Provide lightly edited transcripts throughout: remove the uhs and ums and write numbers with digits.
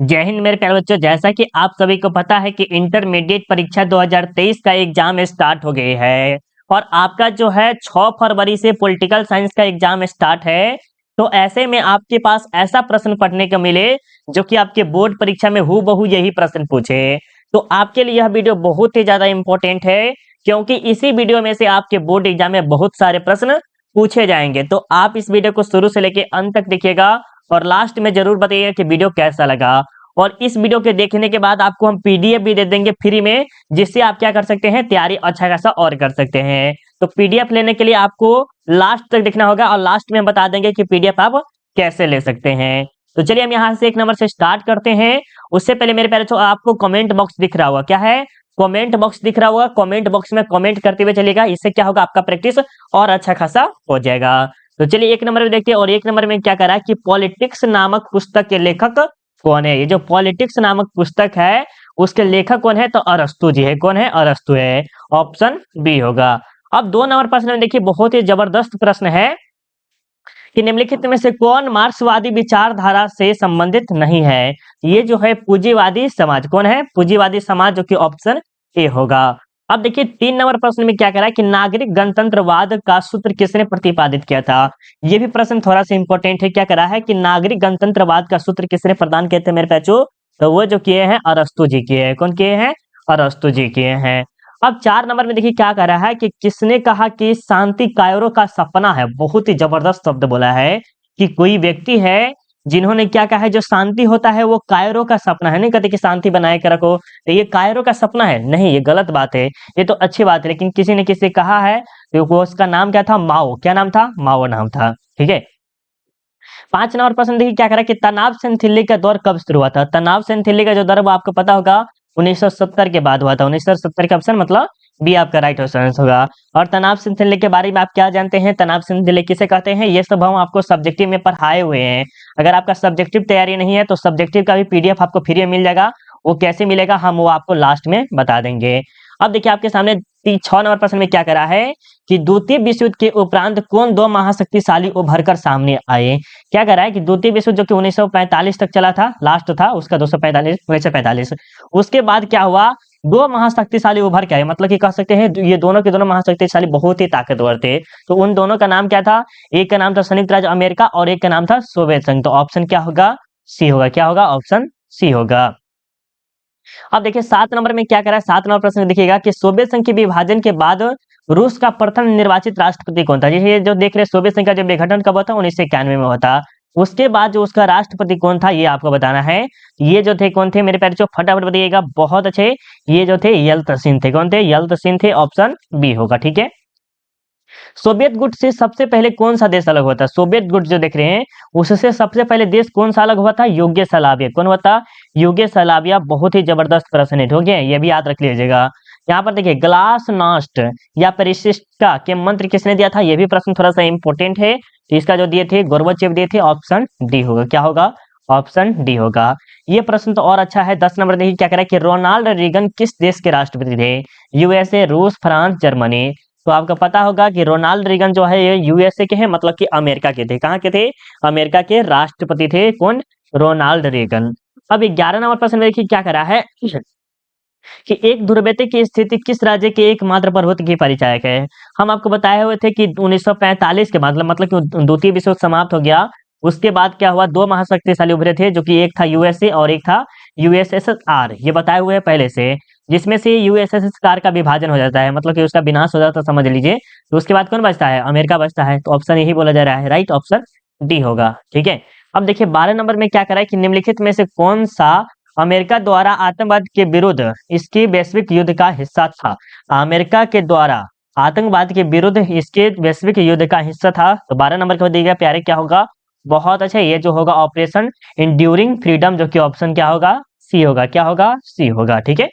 जय हिंद मेरे प्यारे बच्चों। जैसा कि आप सभी को पता है कि इंटरमीडिएट परीक्षा 2023 का एग्जाम स्टार्ट हो गई है और आपका जो है 6 फरवरी से पॉलिटिकल साइंस का एग्जाम स्टार्ट है। तो ऐसे में आपके पास ऐसा प्रश्न पढ़ने को मिले जो कि आपके बोर्ड परीक्षा में हूबहू यही प्रश्न पूछे, तो आपके लिए यह वीडियो बहुत ही ज्यादा इंपॉर्टेंट है, क्योंकि इसी वीडियो में से आपके बोर्ड एग्जाम में बहुत सारे प्रश्न पूछे जाएंगे। तो आप इस वीडियो को शुरू से लेके अंत तक देखिएगा और लास्ट में जरूर बताइएगा कि वीडियो कैसा लगा। और इस वीडियो के देखने के बाद आपको हम पीडीएफ भी दे देंगे फ्री में, जिससे आप क्या कर सकते हैं, तैयारी अच्छा खासा और कर सकते हैं। तो पीडीएफ लेने के लिए आपको लास्ट तक देखना होगा और लास्ट में हम बता देंगे कि पीडीएफ आप कैसे ले सकते हैं। तो चलिए हम यहाँ से 1 नंबर से स्टार्ट करते हैं। उससे पहले मेरे प्यारे बच्चों, आपको कमेंट बॉक्स दिख रहा होगा, क्या है, कमेंट बॉक्स दिख रहा होगा। कमेंट बॉक्स में कमेंट करते हुए चलिएगा, इससे क्या होगा, आपका प्रैक्टिस और अच्छा खासा हो जाएगा। तो चलिए 1 नंबर में देखते हैं। और 1 नंबर में क्या करा है कि पॉलिटिक्स नामक पुस्तक के लेखक कौन है। ये जो पॉलिटिक्स नामक पुस्तक है उसके लेखक कौन है, तो अरस्तु जी है। कौन है, अरस्तु है। ऑप्शन बी होगा। अब 2 नंबर प्रश्न में देखिए, बहुत ही जबरदस्त प्रश्न है कि निम्नलिखित में से कौन मार्क्सवादी विचारधारा से संबंधित नहीं है। ये जो है पूंजीवादी समाज। कौन है, पूंजीवादी समाज, जो कि ऑप्शन ए होगा। अब देखिए 3 नंबर प्रश्न में क्या करा है कि नागरिक गणतंत्रवाद का सूत्र किसने प्रतिपादित किया था। ये भी प्रश्न थोड़ा सा इंपॉर्टेंट है। क्या करा है कि नागरिक गणतंत्रवाद का सूत्र किसने प्रदान किए थे मेरे बच्चों, तो वो जो किए हैं अरस्तु जी किए हैं। कौन किए हैं, अरस्तु जी किए हैं। अब 4 नंबर में देखिए क्या करा है कि किसने कहा कि शांति कायरो का सपना है। बहुत ही जबरदस्त शब्द बोला है कि कोई व्यक्ति है जिन्होंने क्या कहा है, जो शांति होता है वो कायरो का सपना है। नहीं कहते कि शांति बनाए के रखो, तो ये कायरो का सपना है, नहीं, ये गलत बात है। ये तो अच्छी बात है, लेकिन किसी ने किसी कहा है तो वो उसका नाम क्या था, माओ। क्या नाम था, माओ नाम था। ठीक है। 5 नंबर प्रश्न देखिए क्या करा कि तनाव सेंथिल्ली का दौर कब शुरू हुआ था। तनाव सेंथिल्ली का जो दौर वो आपको पता होगा 1970 के बाद हुआ था। 1970 का ऑप्शन मतलब बी आपका राइट ऑप्शन होगा। और तनाव सेंथिल्ली के बारे में आप क्या जानते हैं, तनाव सेंथिल्ली किसे कहते हैं, ये सब हम आपको सब्जेक्टिव में पढ़ाए हुए हैं। अगर आपका सब्जेक्टिव तैयारी नहीं है तो सब्जेक्टिव का भी पीडीएफ आपको फ्री में मिल जाएगा। वो कैसे मिलेगा हम वो आपको लास्ट में बता देंगे। अब देखिए आपके सामने 6 नंबर प्रश्न में क्या करा है कि द्वितीय विश्व युद्ध के उपरांत कौन 2 महाशक्तिशाली उभर कर सामने आए। क्या करा है कि द्वितीय विश्व युद्ध जो कि 1945 तक चला था, लास्ट था उसका 1945। उसके बाद क्या हुआ, 2 महाशक्तिशाली उभर के आए। मतलब कि कह सकते हैं ये दोनों के दोनों महाशक्तिशाली बहुत ही ताकतवर थे। तो उन दोनों का नाम क्या था, एक का नाम था संयुक्त राज्य अमेरिका और एक का नाम था सोवियत संघ। तो ऑप्शन क्या होगा, सी होगा। क्या होगा, ऑप्शन सी होगा। अब देखिए 7 नंबर में क्या करा है, 7 नंबर प्रश्न में देखिएगा कि सोवियत संघ के विभाजन के बाद रूस का प्रथम निर्वाचित राष्ट्रपति कौन था। ये जो देख रहे हैं सोवियत संघ का जो विघटन कब हुआ था, 1991 में हुआ था। उसके बाद जो उसका राष्ट्रपति कौन था ये आपको बताना है। ये जो थे कौन थे मेरे प्यारे, जो फटाफट बताइएगा, बहुत अच्छे। ये जो थे यल्तसिन थे। कौन थे, यल्तसिन थे। ऑप्शन बी होगा। ठीक है। सोवियत गुट से सबसे पहले कौन सा देश अलग हुआ था। सोवियत गुट जो देख रहे हैं उससे सबसे पहले देश कौन सा अलग हुआ था, यूगोस्लाविया। कौन हुआ था, यूगोस्लाविया। बहुत ही जबरदस्त प्रश्न है, ठीक है, ये भी याद रख लीजिएगा। यहाँ पर देखिए ग्लासनोस्ट या परिशिष्टा के मंत्र किसने दिया था, ये भी प्रश्न थोड़ा सा इंपॉर्टेंट है। तो इसका जो दिए थे गोर्बाचेव दिए थे। ऑप्शन डी होगा। क्या होगा, ऑप्शन डी होगा। ये प्रश्न तो और अच्छा है। 10 नंबर देखिए क्या कह रहा है कि रोनाल्ड रीगन किस देश के राष्ट्रपति थे। यूएसए, रूस, फ्रांस, जर्मनी। तो आपको पता होगा कि रोनाल्ड रीगन जो है ये यूएसए के हैं, मतलब कि अमेरिका के थे। कहाँ के थे, अमेरिका के राष्ट्रपति थे। कौन, रोनाल्ड रीगन। अब 11 नंबर प्रश्न में देखिए क्या करा है कि एक ध्रुवीयता की स्थिति किस राज्य के एकमात्र पर्वत की परिचायक है। हम आपको बताए हुए थे कि 1945 के बाद मतलब कि द्वितीय विश्व युद्ध समाप्त हो गया, उसके बाद क्या हुआ, 2 महाशक्तिशाली उभरे थे, जो कि एक था यूएसए और एक था यूएसएसआर। ये बताए हुए हैं पहले से, जिसमें से यूएसएसआर का विभाजन हो जाता है, मतलब कि उसका विनाश हो जाता है, समझ लीजिए। तो उसके बाद कौन बचता है, अमेरिका बचता है। तो ऑप्शन यही बोला जा रहा है, राइट ऑप्शन डी होगा। ठीक है। अब देखिए 12 नंबर में क्या करा है कि निम्नलिखित में से कौन सा अमेरिका द्वारा आतंकवाद के विरुद्ध इसके वैश्विक युद्ध का हिस्सा था। अमेरिका के द्वारा आतंकवाद के विरुद्ध इसके वैश्विक युद्ध का हिस्सा था। तो 12 नंबर को दिएगा प्यारे, क्या होगा, बहुत अच्छा। ये जो होगा ऑपरेशन इंड्यूरिंग फ्रीडम, जो कि ऑप्शन क्या होगा, सी होगा। क्या होगा, सी होगा। ठीक है।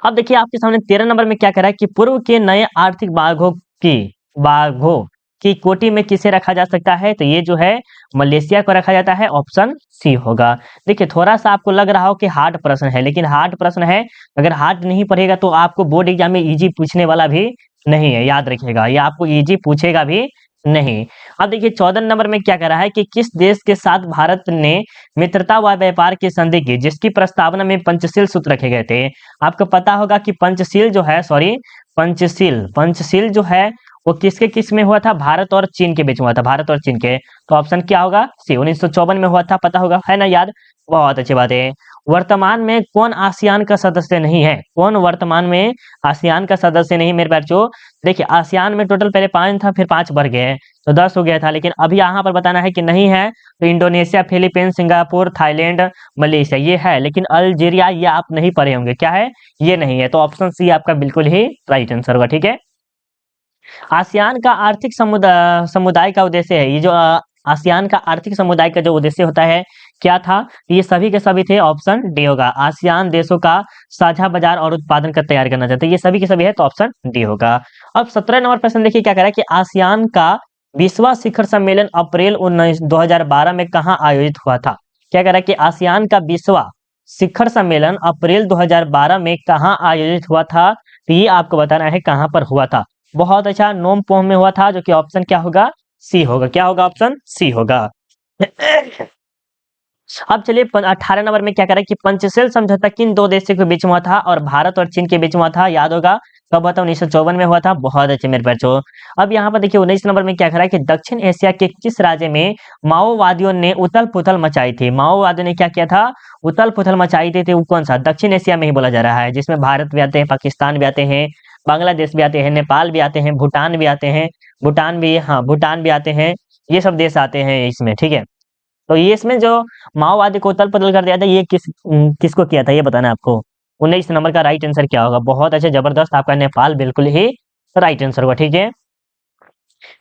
अब देखिए आपके सामने 13 नंबर में क्या कह रहा है कि पूर्व के नए आर्थिक बाघों की कोटि में किसे रखा जा सकता है। तो ये जो है मलेशिया को रखा जाता है। ऑप्शन सी होगा। देखिए थोड़ा सा आपको लग रहा हो कि हार्ड प्रश्न है, लेकिन हार्ड प्रश्न है। अगर हार्ड नहीं पढ़ेगा तो आपको बोर्ड एग्जाम में इजी पूछने वाला भी नहीं है, याद रखिएगा। ये आपको इजी पूछेगा भी नहीं। अब देखिए 14 नंबर में क्या कह रहा है कि किस देश के साथ भारत ने मित्रता व व्यापार की संधि की जिसकी प्रस्तावना में पंचशील सूत्र रखे गए थे। आपको पता होगा कि पंचशील जो है, सॉरी, पंचशील पंचशील जो है वो किसके किस में हुआ था? भारत और चीन के बीच में हुआ था, भारत और चीन के। तो ऑप्शन क्या होगा? सी, 1954 में हुआ था, पता होगा, है ना याद? बहुत अच्छी बात है। वर्तमान में कौन आसियान का सदस्य नहीं है? कौन वर्तमान में आसियान का सदस्य नहीं मेरे बच्चों? देखिए आसियान में टोटल पहले 5 था, फिर 5 बढ़ गए, तो 10 हो गया था, लेकिन अभी यहाँ पर बताना है कि नहीं है। तो Indonesia, Philippines, Singapore, Thailand, Malaysia ये है, लेकिन अल्जीरिया ये आप नहीं पढ़े होंगे, क्या है? ये नहीं है, तो ऑप्शन सी आपका बिल्कुल ही राइट आंसर होगा, ठीक है। आसियान का आर्थिक समुदाय का उद्देश्य है, ये जो आसियान का आर्थिक समुदाय का जो उद्देश्य होता है क्या था? ये सभी के सभी थे, ऑप्शन डी होगा। आसियान देशों का साझा बाजार और उत्पादन का तैयार करना चाहते हैं, ये सभी के सभी है, तो ऑप्शन डी होगा। अब 17 नंबर प्रश्न देखिए क्या कह रहा है कि आसियान का 20वां शिखर सम्मेलन अप्रैल 2012 में कहाँ आयोजित हुआ था? क्या कह रहा है कि आसियान का 20वां शिखर सम्मेलन अप्रैल 2012 में कहाँ आयोजित हुआ था? तो ये आपको बताना है कहाँ पर हुआ था। बहुत अच्छा, नोमपोह में हुआ था, जो कि ऑप्शन क्या होगा? सी होगा। क्या होगा? ऑप्शन सी होगा। अब चलिए 18 नंबर में क्या कह रहा है कि पंचशील समझौता किन दो देशों के बीच में हुआ था? और भारत और चीन के बीच में हुआ था, याद होगा कब हुआ था? 1954 में हुआ था। बहुत अच्छे मेरे बच्चों। अब यहाँ पर देखिए 19 नंबर में क्या कह रहा है कि दक्षिण एशिया के किस राज्य में माओवादियों ने उथल पुथल मचाई थी? माओवादियों ने क्या किया था? उथल पुथल मचाई थी, वो कौन सा? दक्षिण एशिया में ही बोला जा रहा है, जिसमें भारत भी आते हैं, पाकिस्तान भी आते हैं, बांग्लादेश भी आते हैं, नेपाल भी आते हैं, भूटान भी आते हैं, भूटान भी, हाँ भूटान भी आते हैं, ये सब देश आते हैं इसमें, ठीक है। तो ये इसमें जो माओवादी को तल-पतल कर दिया था, ये किसको किया था, ये बताना है आपको। 19 नंबर का राइट आंसर क्या होगा? बहुत अच्छा, जबरदस्त, आपका नेपाल बिल्कुल ही राइट आंसर होगा, ठीक है।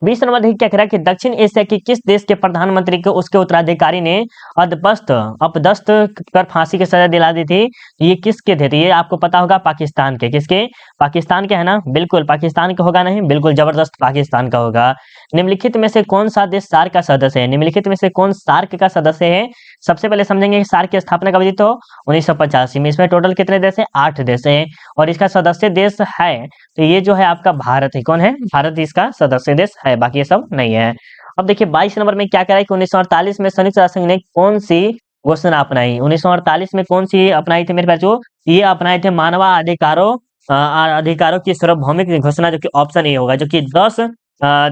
20 नंबर देखिए क्या कह रहा है कि दक्षिण एशिया के किस देश के प्रधानमंत्री को उसके उत्तराधिकारी ने अपदस्थ कर फांसी की सजा दिला दी थी? ये किसके थे? तो ये आपको पता होगा, पाकिस्तान के। किसके? पाकिस्तान के, है ना? बिल्कुल पाकिस्तान का होगा, नहीं बिल्कुल जबरदस्त पाकिस्तान का होगा। निम्नलिखित में से कौन सा देश सार्क का सदस्य है? निम्नलिखित में से कौन सार्क का सदस्य है? सबसे पहले समझेंगे कि सार्क की स्थापना कब हुई? तो 1985 में। इसमें टोटल कितने देश है? 8 देश है, और इसका सदस्य देश है, तो ये जो है आपका भारत है। कौन है? भारत इसका सदस्य देश है, बाकी ये सब नहीं है। अब देखिए 22 नंबर में क्या कह रहा है कि 1948 में संयुक्त राष्ट्र संघ ने कौन सी घोषणा अपनाई? 1948 में कौन सी अपनाई थी मेरे बच्चों? ये अपनाए थे मानवाधिकारों अधिकारों की सार्वभौमिक घोषणा, जो कि ऑप्शन ए होगा, जो कि 10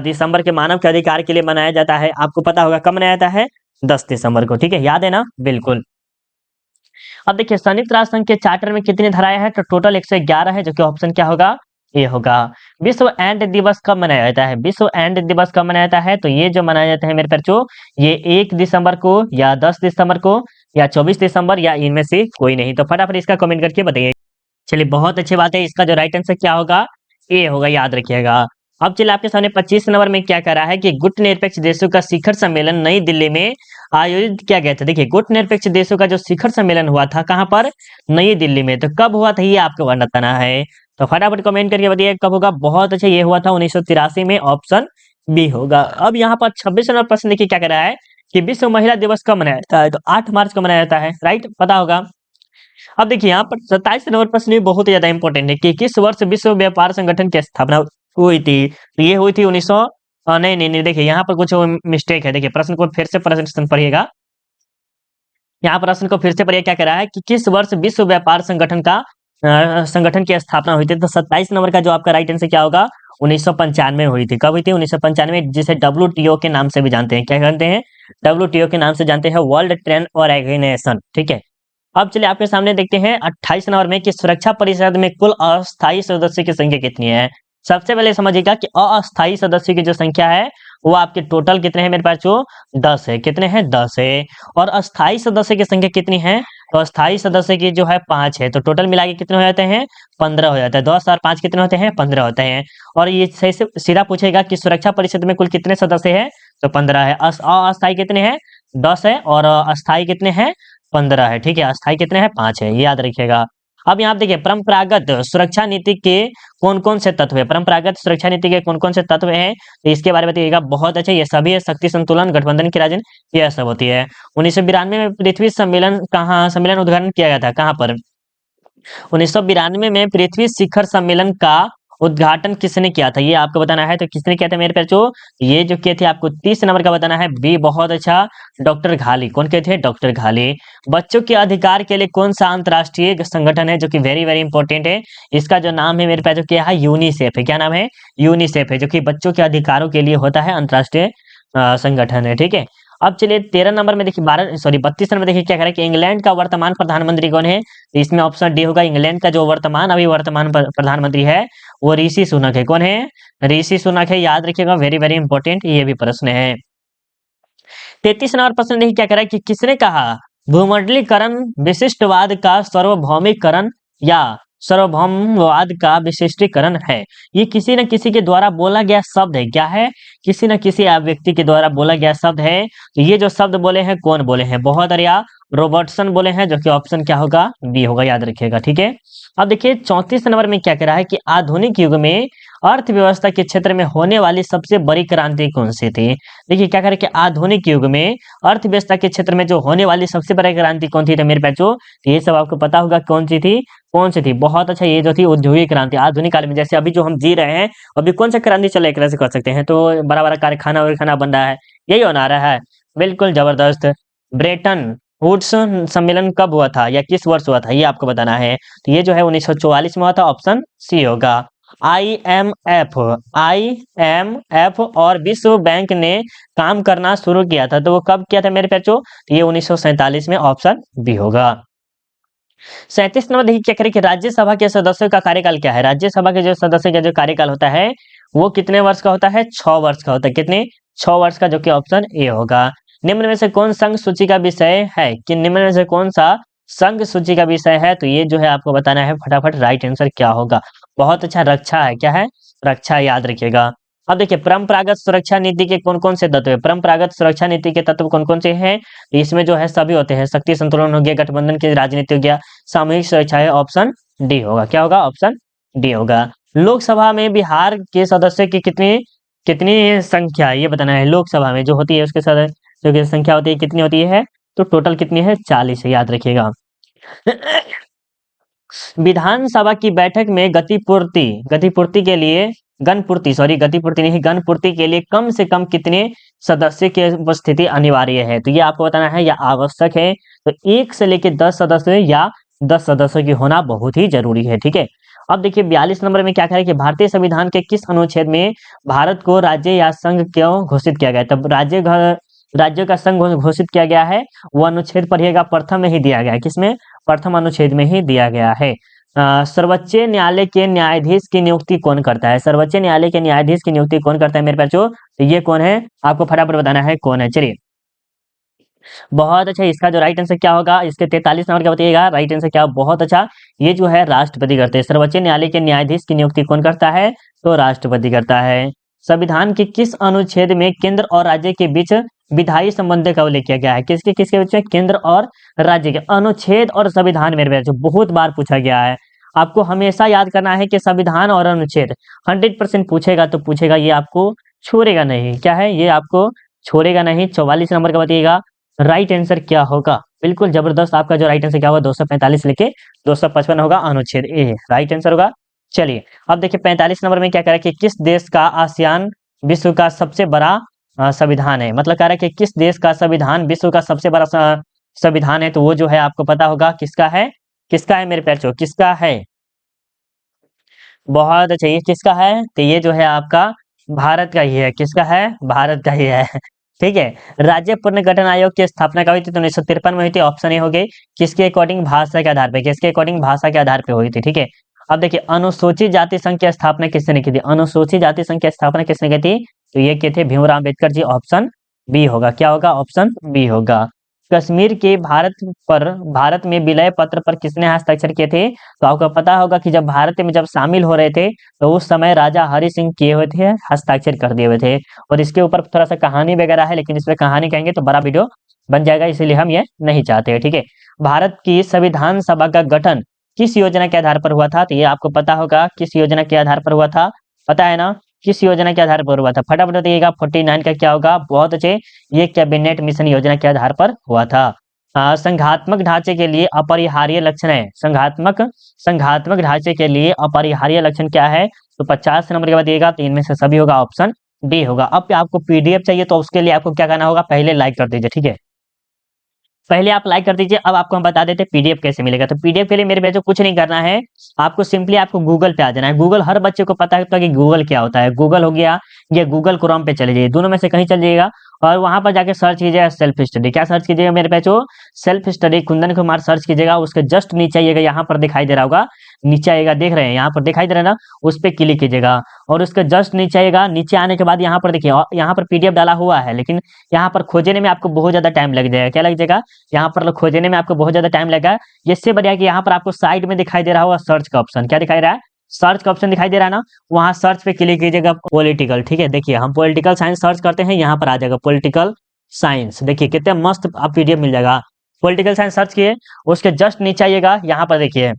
दिसंबर के मानव के अधिकार के लिए मनाया जाता है। आपको पता होगा कब मनाया जाता है? 10 दिसंबर को, ठीक है, याद है ना? बिल्कुल। अब देखिए संयुक्त राष्ट्र संघ के चार्टर में कितनी धाराएं हैं? तो टोटल 111 है, जो कि ऑप्शन क्या होगा? ये होगा। विश्व एंड दिवस कब मनाया जाता है? विश्व एंड दिवस कब मनाया जाता है? तो ये जो मनाया जाता है मेरे बच्चों, ये 1 दिसंबर को, या 10 दिसंबर को, या 24 दिसंबर, या इनमें से कोई नहीं। तो फटाफट इसका कमेंट करके बताइए। चलिए बहुत अच्छी बात है, इसका जो राइट आंसर क्या होगा? ए होगा, याद रखिएगा। अब चलिए आपके सामने 25 नंबर में क्या कह रहा है कि गुटनिरपेक्ष देशों का शिखर सम्मेलन नई दिल्ली में आयोजित किया गया था। देखिए गुटनिरपेक्ष देशों का जो शिखर सम्मेलन हुआ था, कहाँ पर? नई दिल्ली में। तो कब हुआ था, ये आपको बताना है। तो फटाफट कमेंट करके बताइए कब होगा। बहुत अच्छा, ये हुआ था 1983 में, ऑप्शन बी होगा। अब यहाँ पर 26 नंबर प्रश्न देखिए क्या कह रहा है कि विश्व महिला दिवस कब मनाया जाता है? तो 8 मार्च को मनाया जाता है, राइट, पता होगा। अब देखिए यहाँ पर 27 नंबर प्रश्न भी बहुत ही ज्यादा इंपॉर्टेंट है कि किस वर्ष विश्व व्यापार संगठन की स्थापना हुई थी? तो ये हुई थी 1900, नहीं नहीं नहीं, देखिए यहाँ पर कुछ मिस्टेक है। देखिए प्रश्न को फिर से प्रश्न पढ़िएगा, यहाँ प्रश्न को फिर से पढ़िए। क्या कह रहा है कि किस वर्ष विश्व व्यापार संगठन की स्थापना हुई थी? तो 27 नंबर का जो आपका राइट आंसर क्या होगा? 1995 हुई थी। कब हुई थी? 1995, जिसे WTO के नाम से भी जानते हैं। क्या जानते हैं? WTO के नाम से जानते हैं, वर्ल्ड ट्रेड ऑर्गेनाइजेशन, ठीक है। अब चलिए आपके सामने देखते हैं 28 नंबर में कि सुरक्षा परिषद में कुल अस्थायी सदस्य की संख्या कितनी है? सबसे पहले समझिएगा कि अस्थायी सदस्य की जो संख्या है वो आपके टोटल कितने हैं मेरे पास? जो 10 है। कितने हैं? 10 है। और अस्थायी सदस्य की संख्या कितनी है? तो अस्थायी सदस्य की जो है 5 है। तो टोटल मिला के कितने हो जाते हैं? 15 हो जाता है। 10 और 5 कितने होते हैं? 15 होते हैं। और ये सही से सीधा पूछेगा कि सुरक्षा परिषद में कुल कितने सदस्य हैं? तो 15 है। अस्थायी कितने हैं? 10 है। और अस्थायी कितने हैं? 15 है, ठीक है। अस्थायी कितने हैं? 5 है, ये याद रखिएगा। अब यहाँ देखिए परंपरागत सुरक्षा नीति के कौन कौन से तत्व है? परंपरागत सुरक्षा नीति के कौन कौन से तत्व हैं, तो इसके बारे में बताइएगा। बहुत अच्छा, ये सभी है, शक्ति संतुलन, गठबंधन की राजनीति, यह सब होती है। 1992 में पृथ्वी सम्मेलन उद्घाटन किया गया था, कहाँ पर? 1992 में पृथ्वी शिखर सम्मेलन का उद्घाटन किसने किया था, ये आपको बताना है। तो किसने किया था मेरे बच्चों, ये जो किए थे आपको 30 नंबर का बताना है, बी बहुत अच्छा, डॉक्टर घाली। कौन के थे, डॉक्टर घाली। बच्चों के अधिकार के लिए कौन सा अंतरराष्ट्रीय संगठन है जो कि वेरी वेरी इंपॉर्टेंट है, इसका जो नाम है मेरे पास क्या है, यूनिसेफ है। क्या नाम है, यूनिसेफ है, जो कि बच्चों के अधिकारों के लिए होता है, अंतरराष्ट्रीय संगठन है, ठीक है। अब चलिए 13 नंबर में देखिए, 32 नंबर में देखिए क्या करें कि इंग्लैंड का वर्तमान प्रधानमंत्री कौन है, तो इसमें ऑप्शन डी होगा। इंग्लैंड का जो वर्तमान प्रधानमंत्री है वो ऋषि सुनक है। कौन है, ऋषि सुनक है, याद रखिएगा, वेरी वेरी इंपॉर्टेंट ये भी प्रश्न है। 33 नंबर प्रश्न देखिए क्या कह रहा है कि किसने कहा भूमंडलीकरण विशिष्टवाद का सार्वभौमिकरण या सार्वभौमवाद का विशिष्टीकरण है। ये किसी न किसी के द्वारा बोला गया शब्द है। क्या है, किसी न किसी व्यक्ति के द्वारा बोला गया शब्द है। तो ये जो शब्द बोले हैं कौन बोले हैं, बहुत बढ़िया, रॉबर्टसन बोले हैं, जो कि ऑप्शन क्या होगा, बी होगा, याद रखिएगा, ठीक है। अब देखिए 34 नंबर में क्या कह रहा है कि आधुनिक युग में अर्थव्यवस्था के क्षेत्र में होने वाली सबसे बड़ी क्रांति कौन सी थी। देखिए क्या कह रहे हैं कि आधुनिक युग में अर्थव्यवस्था के क्षेत्र में जो होने वाली सबसे बड़ी क्रांति कौन थी, तो मेरे बच्चों ये सब आपको पता होगा कौन सी थी, कौन सी थी, बहुत अच्छा, ये जो थी औद्योगिक क्रांति। आधुनिक काल में जैसे अभी जो हम जी रहे हैं, अभी कौन सा क्रांति चला, एक तरह से कर सकते हैं, तो बड़ा बड़ा कारखाना वारखाना बन रहा है, यही होना रहा है, बिल्कुल जबरदस्त। ब्रेटन वुड्स सम्मेलन कब हुआ था या किस वर्ष हुआ था, ये आपको बताना है। तो ये जो है 1944 में हुआ था, ऑप्शन सी होगा। आईएमएफ आईएमएफ और विश्व बैंक ने काम करना शुरू किया था, तो वो कब किया था मेरे बच्चों, तो ये 1947 में, ऑप्शन बी होगा। 37 नंबर देखिए क्या करें कि राज्यसभा के सदस्यों का कार्यकाल क्या है। राज्यसभा के जो सदस्य का जो कार्यकाल होता है वो कितने वर्ष का होता है, 6 वर्ष का होता है। कितने, 6 वर्ष का, जो कि ऑप्शन ए होगा। निम्न में से कौन संघ सूची का विषय है, कि निम्न में से कौन सा संघ सूची का विषय है, तो ये जो है आपको बताना है फटाफट, राइट आंसर क्या होगा, बहुत अच्छा, रक्षा है। क्या है, रक्षा, याद रखिएगा। अब देखिए परंपरागत सुरक्षा नीति के कौन कौन से तत्व है, परंपरागत सुरक्षा नीति के तत्व कौन कौन से हैं, इसमें जो है सभी होते हैं, शक्ति संतुलन हो गया, गठबंधन की राजनीति हो गया, सामूहिक सुरक्षा है, ऑप्शन डी होगा। क्या होगा, ऑप्शन डी होगा। लोकसभा में बिहार के सदस्य की कितनी कितनी संख्या है, ये बताना है। लोकसभा में जो होती है उसके सदस्य की संख्या होती है, कितनी होती है, तो टोटल कितनी है, 40 है, याद रखिएगा। विधानसभा की बैठक में गतिपूर्ति के लिए गतिपूर्ति नहीं, गणपूर्ति के लिए कम से कम कितने सदस्य की उपस्थिति अनिवार्य है, तो ये आपको बताना है, या आवश्यक है। तो 1 से लेकर 10 सदस्य या 10 सदस्यों की होना बहुत ही जरूरी है, ठीक है। अब देखिए 42 नंबर में क्या कह रहा है कि भारतीय संविधान के किस अनुच्छेद में भारत को राज्य या संघ क्यों घोषित किया गया, तब राज्यों का संघ घोषित किया गया है, वो अनुच्छेद पढ़िएगा, प्रथम में ही दिया गया है। किसमें, प्रथम अनुच्छेद में ही दिया गया है। सर्वोच्च न्यायालय के न्यायाधीश की नियुक्ति कौन करता है, सर्वोच्च न्यायालय के न्यायाधीश की नियुक्ति कौन करता है मेरे बच्चों, तो ये कौन है, आपको फटाफट बताना है कौन है। चलिए बहुत अच्छा, इसका जो राइट आंसर क्या होगा, इसके 43 नंबर का बताइएगा, राइट आंसर क्या, बहुत अच्छा, ये जो है राष्ट्रपति करते हैं। सर्वोच्च न्यायालय के न्यायाधीश की नियुक्ति कौन करता है, तो राष्ट्रपति करता है। संविधान के किस अनुच्छेद में केंद्र और राज्य के बीच विधायी संबंध का उल्लेख किया गया है, किसके किसके बीच में, केंद्र और राज्य के। अनुच्छेद और संविधान मेरे बच्चों बहुत बार पूछा गया है, आपको हमेशा याद करना है कि संविधान और अनुच्छेद 100% पूछेगा तो पूछेगा, ये आपको छोड़ेगा नहीं। क्या है, ये आपको छोड़ेगा नहीं। 44 नंबर का बताइएगा, राइट आंसर क्या होगा, बिल्कुल जबरदस्त, आपका जो राइट आंसर क्या होगा, 245 लेके 255 होगा, अनुच्छेद ए राइट आंसर होगा। चलिए अब देखिए 45 नंबर में क्या कह रहा है कि किस देश का आसियान विश्व का सबसे बड़ा संविधान है, मतलब कह रहा है कि किस देश का संविधान विश्व का सबसे बड़ा संविधान है, तो वो जो है आपको पता होगा किसका है मेरे प्यारे, किसका है, बहुत अच्छा, ये किसका है, तो ये जो है आपका भारत का ही है। किसका है, भारत का ही है, ठीक है। राज्य पुनर्गठन आयोग की स्थापना कब हुई थी, तो 1953 में हुई थी, ऑप्शन ए हो गई। किसके अकॉर्डिंग, भाषा के आधार पे, किसके अकॉर्डिंग, भाषा के आधार पे हुई थी, ठीक है। अब देखिए अनुसूचित जाति संघ की स्थापना किसने की थी, अनुसूचित जाति संघ की स्थापना किसने की थी, तो ये किए थे भीमराव अम्बेडकर जी, ऑप्शन बी होगा। क्या होगा, ऑप्शन बी होगा। कश्मीर के भारत में विलय पत्र पर किसने हस्ताक्षर किए थे, तो आपको पता होगा कि जब भारत में जब शामिल हो रहे थे तो उस समय राजा हरि सिंह किए हुए थे, हस्ताक्षर कर दिए हुए थे। और इसके ऊपर थोड़ा सा कहानी वगैरह है, लेकिन इसमें कहानी कहेंगे तो बड़ा वीडियो बन जाएगा, इसीलिए हम ये नहीं चाहते, ठीक है। भारत की संविधान सभा का गठन किस योजना के आधार पर हुआ था, तो ये आपको पता होगा किस योजना के आधार पर हुआ था, पता है ना, किस योजना के आधार पर हुआ था, फटाफट बताइएगा। 49 का क्या होगा, बहुत अच्छे, ये कैबिनेट मिशन योजना के आधार पर हुआ था। संघात्मक ढांचे के लिए अपरिहार्य लक्षण है, संघात्मक ढांचे के लिए अपरिहार्य लक्षण क्या है, तो 50 नंबर के बाद दिएगा, तो इनमें से सभी होगा ऑप्शन डी होगा। अब आपको पीडीएफ चाहिए तो उसके लिए आपको क्या करना होगा, पहले लाइक कर दीजिए, ठीक है। पहले आप लाइक कर दीजिए। अब आपको हम बता देते हैं पीडीएफ कैसे मिलेगा। तो पीडीएफ के लिए मेरे बच्चों कुछ नहीं करना है, आपको सिंपली आपको गूगल पे आ जाना है। गूगल हर बच्चे को पता होता है कि गूगल क्या होता है। गूगल हो गया, ये गूगल क्रोम पे चले जाइए, दोनों में से कहीं चल जाइएगा और वहां पर जाके सर्च कीजिएगा सेल्फ स्टडी। क्या सर्च कीजिएगा मेरे बच्चों, self study Kundan Kumar search कीजिएगा। उसके जस्ट नीचे आइएगा, यहाँ पर दिखाई दे रहा होगा, नीचे आएगा, देख रहे हैं यहाँ पर दिखाई दे रहा है ना, उस पर क्लिक कीजिएगा और उसके जस्ट नीचे आएगा। नीचे आने के बाद यहाँ पर देखिए, यहाँ पर पीडीएफ डाला हुआ है, लेकिन यहाँ पर खोजने में आपको बहुत ज्यादा टाइम लग जाएगा। क्या लग जाएगा, यहाँ पर खोजने में आपको बहुत ज्यादा टाइम लगेगा। इससे बढ़िया कि यहाँ पर आपको साइड में दिखाई दे रहा होगा सर्च का ऑप्शन। क्या दिखाई रहा है, सर्च का ऑप्शन दिखाई दे रहा है ना, वहां सर्च पे क्लिक कीजिएगा पॉलिटिकल, ठीक है। देखिए हम पॉलिटिकल साइंस सर्च करते हैं, यहाँ पर आ जाएगा पॉलिटिकल साइंस। देखिए कितने मस्त आप पीडीएफ मिल जाएगा। पॉलिटिकल साइंस सर्च किए, उसके जस्ट नीचे आइएगा, यहाँ पर देखिए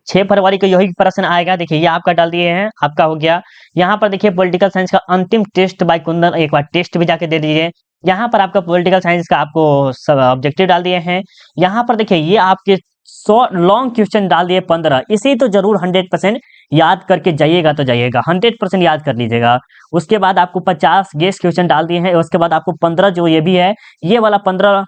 6 फरवरी को यही प्रश्न आएगा। देखिए ये आपका डाल दिए हैं, आपका हो गया। यहाँ पर देखिए पॉलिटिकल साइंस का अंतिम टेस्ट बाय कुंदन, एक बार टेस्ट भी जाके दे दीजिए। यहाँ पर आपका पॉलिटिकल साइंस का आपको सब ऑब्जेक्टिव डाल दिए हैं। यहाँ पर देखिए ये आपके 100 लॉन्ग क्वेश्चन डाल दिए 15, इसे तो जरूर 100% याद करके जाइएगा, तो जाइएगा 100% याद कर लीजिएगा। उसके बाद आपको 50 गेस क्वेश्चन डाल दिए हैं। उसके बाद आपको 15 जो ये भी है, ये वाला 15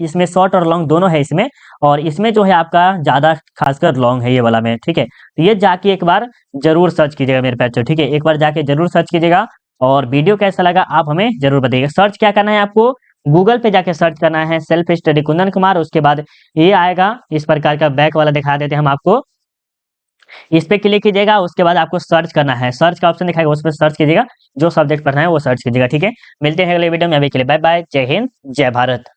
इसमें शॉर्ट और लॉन्ग दोनों है इसमें, और इसमें जो है आपका ज्यादा खासकर लॉन्ग है ये वाला में, ठीक है। तो ये जाके एक बार जरूर सर्च कीजिएगा मेरे बच्चों, ठीक है। एक बार जाके जरूर सर्च कीजिएगा और वीडियो कैसा लगा आप हमें जरूर बताइएगा। सर्च क्या करना है आपको, गूगल पे जाके सर्च करना है सेल्फ स्टडी कुंदन कुमार। उसके बाद ये आएगा, इस प्रकार का बैक वाला दिखा देते हैं हम आपको, इस पे क्लिक कीजिएगा। उसके बाद आपको सर्च करना है, सर्च का ऑप्शन दिखाएगा, उस पर सर्च कीजिएगा, जो सब्जेक्ट पढ़ना है वो सर्च कीजिएगा, ठीक है। मिलते हैं अगले वीडियो में, अभी के लिए बाय बाय, जय हिंद जय भारत।